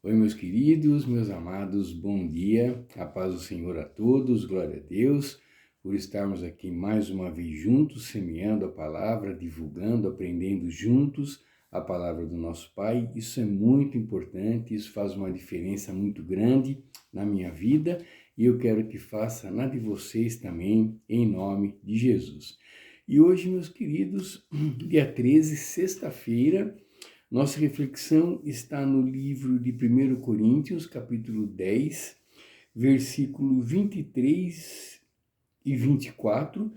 Oi, meus queridos, meus amados, bom dia, a paz do Senhor a todos, glória a Deus, por estarmos aqui mais uma vez juntos, semeando a palavra, divulgando, aprendendo juntos a palavra do nosso Pai. Isso é muito importante, isso faz uma diferença muito grande na minha vida e eu quero que faça na de vocês também, em nome de Jesus. E hoje, meus queridos, dia 13, sexta-feira, nossa reflexão está no livro de 1 Coríntios, capítulo 10, versículo 23 e 24,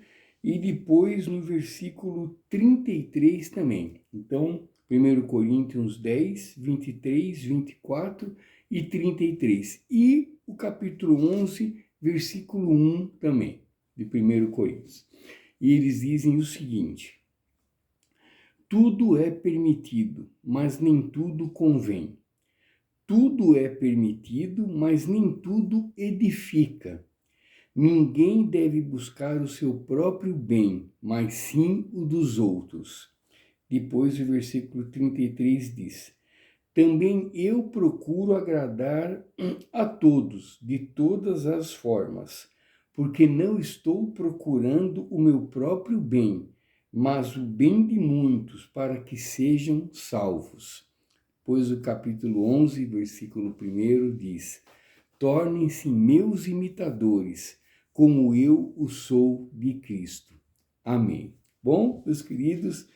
e depois no versículo 33 também. Então, 1 Coríntios 10, 23, 24 e 33. E o capítulo 11, versículo 1 também, de 1 Coríntios. E eles dizem o seguinte: tudo é permitido, mas nem tudo convém. Tudo é permitido, mas nem tudo edifica. Ninguém deve buscar o seu próprio bem, mas sim o dos outros. Depois o versículo 33 diz: também eu procuro agradar a todos, de todas as formas, porque não estou procurando o meu próprio bem, mas o bem de muitos, para que sejam salvos. Pois o capítulo 11, versículo 1 diz: tornem-se meus imitadores, como eu o sou de Cristo. Amém. Bom, meus queridos,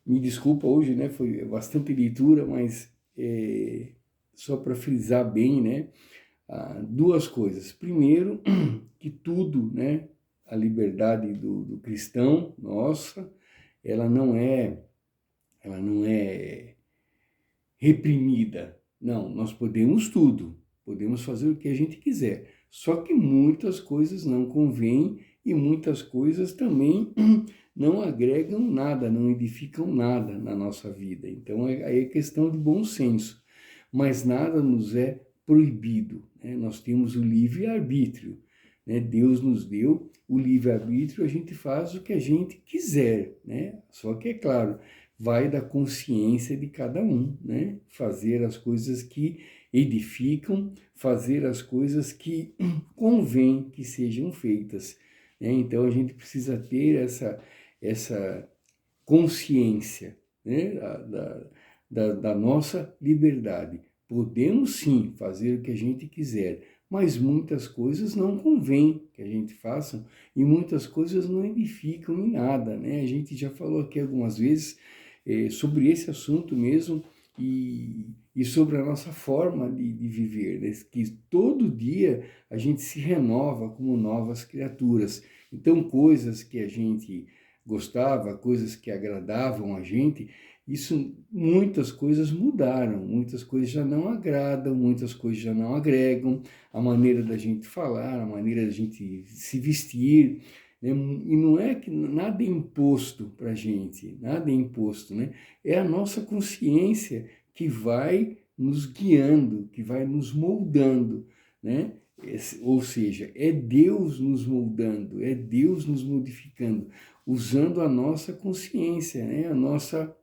me desculpa hoje, né? Foi bastante leitura, mas só para frisar bem, né? Duas coisas. Primeiro, que tudo, né? A liberdade do cristão, nossa, ela não é reprimida. Não, nós podemos tudo, podemos fazer o que a gente quiser. Só que muitas coisas não convêm e muitas coisas também não agregam nada, não edificam nada na nossa vida. Então é questão de bom senso. Mas nada nos é proibido, né? Nós temos o livre-arbítrio, né? Deus nos deu o livre-arbítrio, a gente faz o que a gente quiser, né? Só que é claro, vai da consciência de cada um, né? Fazer as coisas que edificam, fazer as coisas que convém que sejam feitas, né? Então a gente precisa ter essa consciência, né? Da nossa liberdade. Podemos sim fazer o que a gente quiser, mas muitas coisas não convém que a gente faça e muitas coisas não edificam em nada, né? A gente já falou aqui algumas vezes sobre esse assunto mesmo e sobre a nossa forma de viver, né? Que todo dia a gente se renova como novas criaturas. Então, coisas que a gente gostava, coisas que agradavam a gente, isso, muitas coisas mudaram, muitas coisas já não agradam, muitas coisas já não agregam, a maneira da gente falar, a maneira da gente se vestir, né? E não é que nada é imposto para a gente, nada é imposto, né? É a nossa consciência que vai nos guiando, que vai nos moldando, né? Ou seja, é Deus nos moldando, é Deus nos modificando, usando a nossa consciência, né? A nossa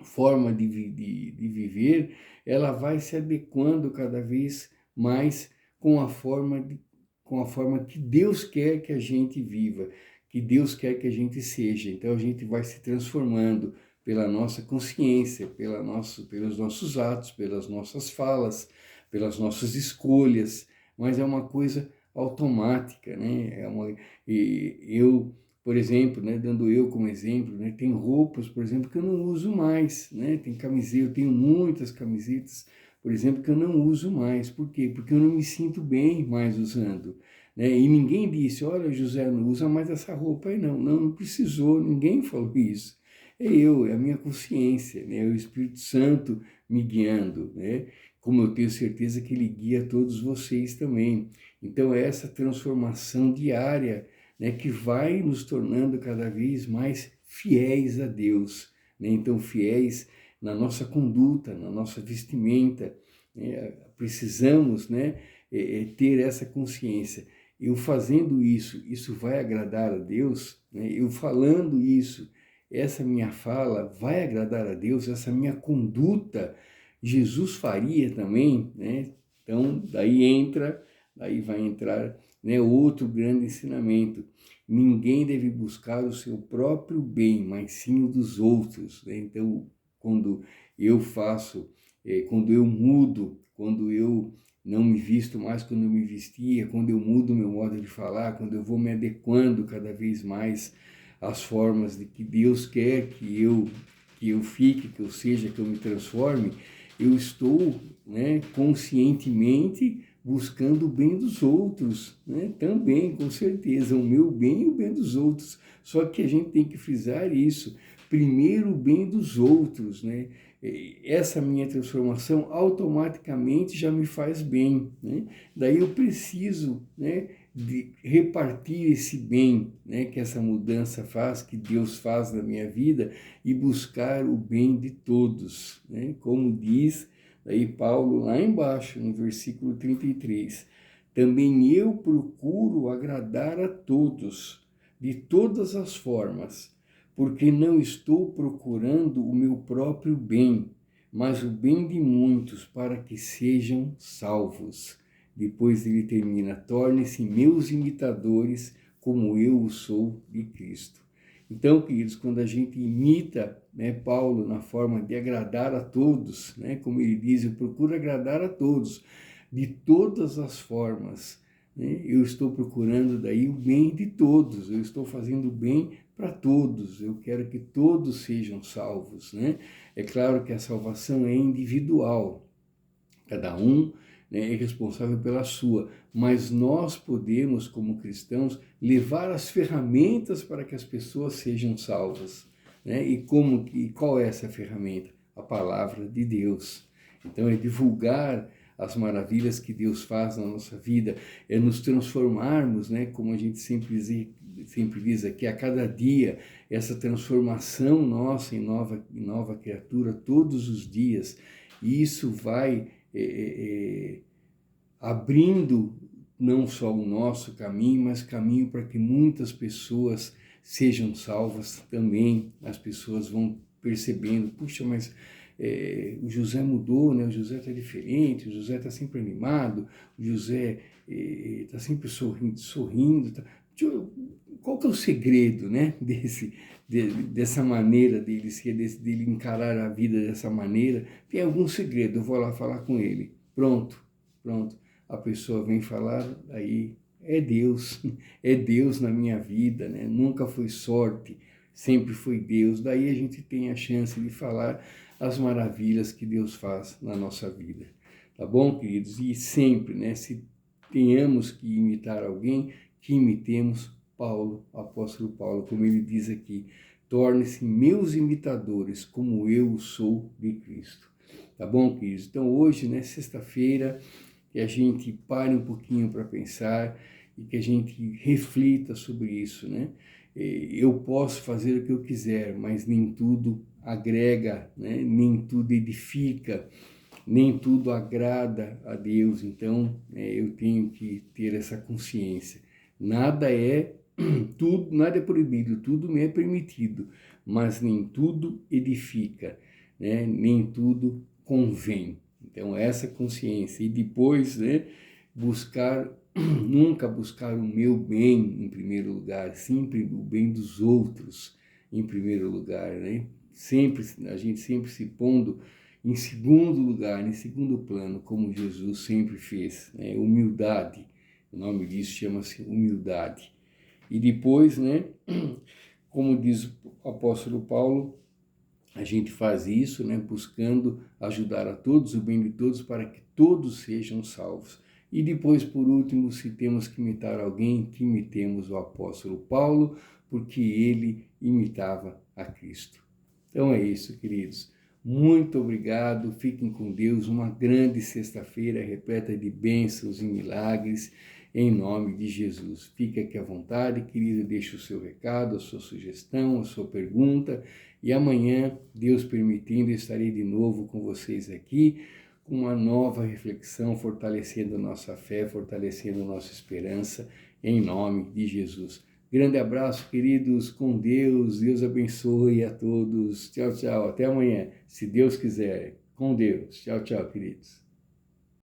forma de viver, ela vai se adequando cada vez mais com com a forma que Deus quer que a gente viva, que Deus quer que a gente seja. Então a gente vai se transformando pela nossa consciência, pelos nossos atos, pelas nossas falas, pelas nossas escolhas, mas é uma coisa automática, né? Eu, por exemplo, né, dando eu como exemplo, né, tem roupas, por exemplo, que eu não uso mais, né? Tem camiseta, eu tenho muitas camisetas, por exemplo, que eu não uso mais. Por quê? Porque eu não me sinto bem mais usando, né? E ninguém disse, olha, José, não usa mais essa roupa aí não. Não, não precisou, ninguém falou isso. É a minha consciência, né? É o Espírito Santo me guiando, né? Como eu tenho certeza que ele guia todos vocês também. Então, é essa transformação diária, né, que vai nos tornando cada vez mais fiéis a Deus, né? Então, fiéis na nossa conduta, na nossa vestimenta, né? Precisamos, né, ter essa consciência. Eu fazendo isso, isso vai agradar a Deus, né? Eu falando isso, essa minha fala vai agradar a Deus, essa minha conduta Jesus faria também, né? Então, daí vai entrar, né, outro grande ensinamento. Ninguém deve buscar o seu próprio bem, mas sim o dos outros, né? Então, quando eu faço, quando eu mudo, quando eu não me visto mais quando eu me vestia, quando eu mudo meu modo de falar, quando eu vou me adequando cada vez mais às formas de que Deus quer que eu fique, que eu seja, que eu me transforme, eu estou, né, conscientemente buscando o bem dos outros, né? Também, com certeza, o meu bem e o bem dos outros. Só que a gente tem que frisar isso, primeiro o bem dos outros, né? Essa minha transformação automaticamente já me faz bem, né? Daí eu preciso, né, de repartir esse bem, né, que essa mudança faz, que Deus faz na minha vida, e buscar o bem de todos, né? Como diz aí Paulo lá embaixo, no versículo 33, também eu procuro agradar a todos, de todas as formas, porque não estou procurando o meu próprio bem, mas o bem de muitos, para que sejam salvos. Depois ele termina, torne-se meus imitadores, como eu o sou de Cristo. Então, queridos, quando a gente imita, né, Paulo na forma de agradar a todos, né, como ele diz, eu procuro agradar a todos, de todas as formas, né, eu estou procurando daí o bem de todos, eu estou fazendo o bem para todos, eu quero que todos sejam salvos, né? É claro que a salvação é individual, cada um, né, é responsável pela sua, mas nós podemos, como cristãos, levar as ferramentas para que as pessoas sejam salvas, né? E qual é essa ferramenta? A palavra de Deus. Então é divulgar as maravilhas que Deus faz na nossa vida, é nos transformarmos, né, como a gente sempre diz aqui, a cada dia, essa transformação nossa em nova criatura todos os dias, e isso vai abrindo não só o nosso caminho, mas caminho para que muitas pessoas sejam salvas também. As pessoas vão percebendo, puxa, mas o José mudou, né? O José está diferente, o José está sempre animado, o José está sempre sorrindo. Qual que é o segredo, né, dessa maneira dele ser, dele encarar a vida dessa maneira? Tem algum segredo, eu vou lá falar com ele. Pronto. A pessoa vem falar, aí é Deus na minha vida, né? Nunca foi sorte, sempre foi Deus. Daí a gente tem a chance de falar as maravilhas que Deus faz na nossa vida. Tá bom, queridos? E sempre, né, se tenhamos que imitar alguém, que imitemos Paulo, apóstolo Paulo, como ele diz aqui, torne-se meus imitadores, como eu sou de Cristo. Tá bom, queridos? Então hoje, né, sexta-feira, que a gente pare um pouquinho para pensar e que a gente reflita sobre isso, né? Eu posso fazer o que eu quiser, mas nem tudo agrega, né? Nem tudo edifica, nem tudo agrada a Deus. Então, eu tenho que ter essa consciência. Nada é nada é proibido, tudo me é permitido, mas nem tudo edifica, né? Nem tudo convém. Então, essa consciência. E depois, né, nunca buscar o meu bem em primeiro lugar, sempre o bem dos outros em primeiro lugar, né? A gente sempre se pondo em segundo lugar, em segundo plano, como Jesus sempre fez, né? Humildade, o nome disso chama-se humildade. E depois, né, como diz o apóstolo Paulo, a gente faz isso, né, buscando ajudar a todos, o bem de todos, para que todos sejam salvos. E depois, por último, se temos que imitar alguém, que imitemos o apóstolo Paulo, porque ele imitava a Cristo. Então é isso, queridos. Muito obrigado, fiquem com Deus, uma grande sexta-feira repleta de bênçãos e milagres, em nome de Jesus. Fique aqui à vontade, querido, deixe o seu recado, a sua sugestão, a sua pergunta, e amanhã, Deus permitindo, estarei de novo com vocês aqui, com uma nova reflexão, fortalecendo nossa fé, fortalecendo nossa esperança, em nome de Jesus. Grande abraço, queridos, com Deus, Deus abençoe a todos. Tchau, tchau, até amanhã, se Deus quiser. com Deus. Tchau, tchau, queridos.